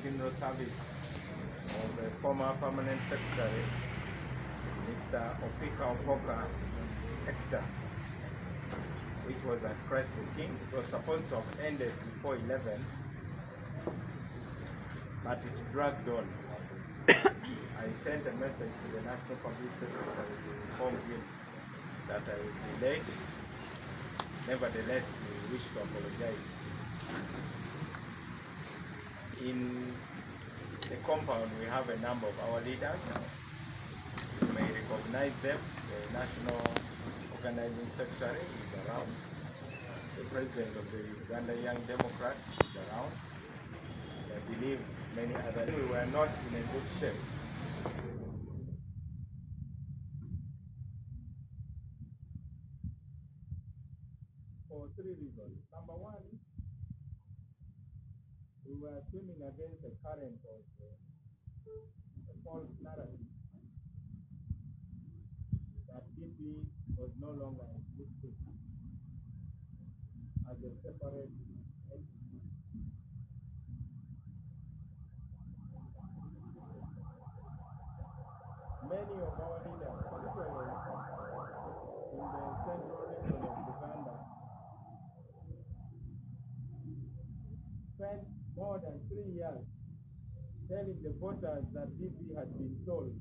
funeral service of the former permanent secretary, Mr. Opika Opoka Hector, which was at Christ the King. It was supposed to have ended before 11, but it dragged on. I sent a message to the National Public Secretary to inform him that I would be late. Nevertheless, we wish to apologize. In the compound, we have a number of our leaders. You may recognize them. The National Organizing Secretary is around. The President of the Buganda Young Democrats is around. I believe many others. We were not in a good shape. For three reasons. Number one, we were swimming against a current of a false narrative that DP was no longer existing as a separate entity. Many of our leaders, particularly in the central region of Buganda, spent more than 3 years telling the voters that DP had been sold.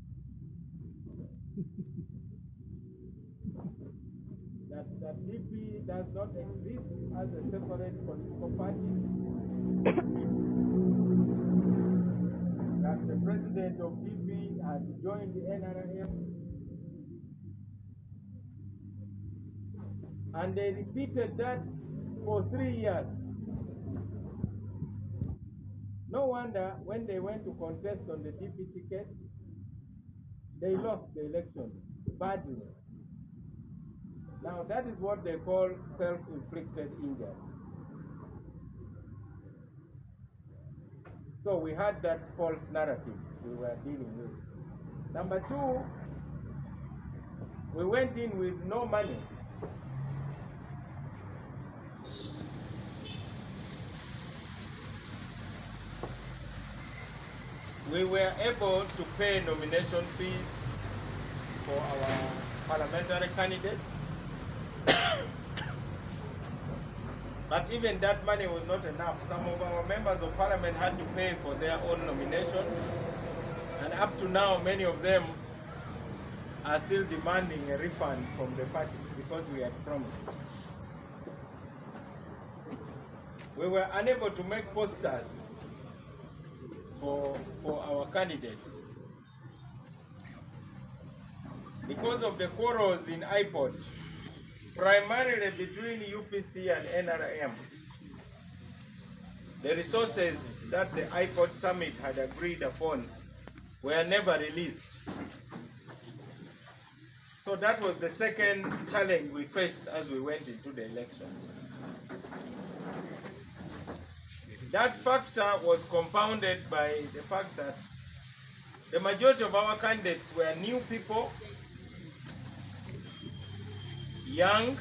that DP does not exist as a separate political party. That the president of DP had joined the NRM. And they repeated that for 3 years. No wonder when they went to contest on the DP ticket, they lost the election badly. Now that is what they call self-inflicted injury. So we had that false narrative we were dealing with. Number two, we went in with no money. We were able to pay nomination fees for our parliamentary candidates. But even that money was not enough. Some of our members of parliament had to pay for their own nomination. And up to now, many of them are still demanding a refund from the party because we had promised. We were unable to make posters for our candidates because of the quarrels in IPOD, primarily between UPC and NRM. The resources that the IPOD summit had agreed upon were never released. So that was the second challenge we faced as we went into the elections. That factor was compounded by the fact that the majority of our candidates were new people, young,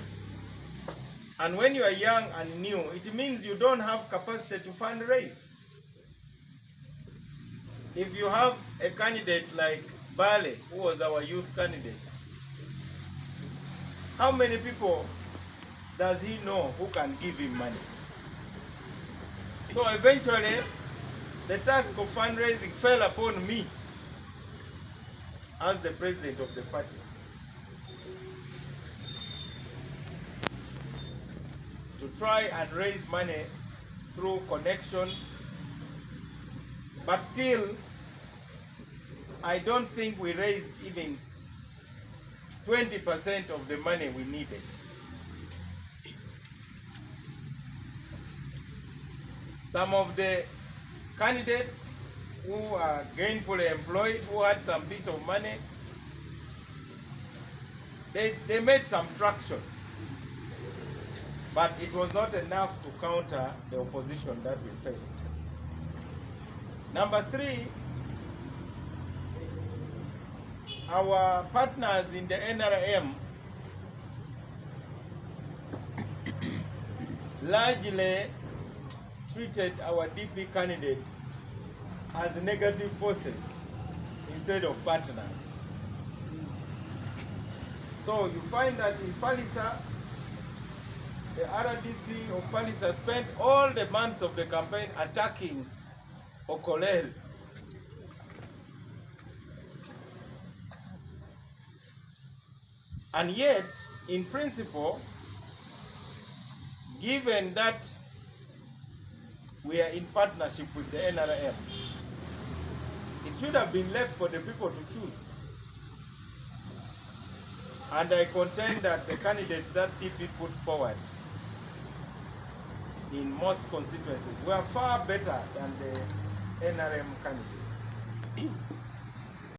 and when you are young and new, it means you don't have capacity to fundraise. If you have a candidate like Bale, who was our youth candidate, how many people does he know who can give him money? So eventually, the task of fundraising fell upon me as the president of the party. To try and raise money through connections, but still, I don't think we raised even 20% of the money we needed. Some of the candidates who are gainfully employed, who had some bit of money, they made some traction. But it was not enough to counter the opposition that we faced. Number three, our partners in the NRM largely treated our DP candidates as negative forces instead of partners. So you find that in Palisa, the RDC of Palisa spent all the months of the campaign attacking Okolel. And yet, in principle, given that we are in partnership with the NRM, it should have been left for the people to choose. And I contend that the candidates that PP put forward in most constituencies were far better than the NRM candidates.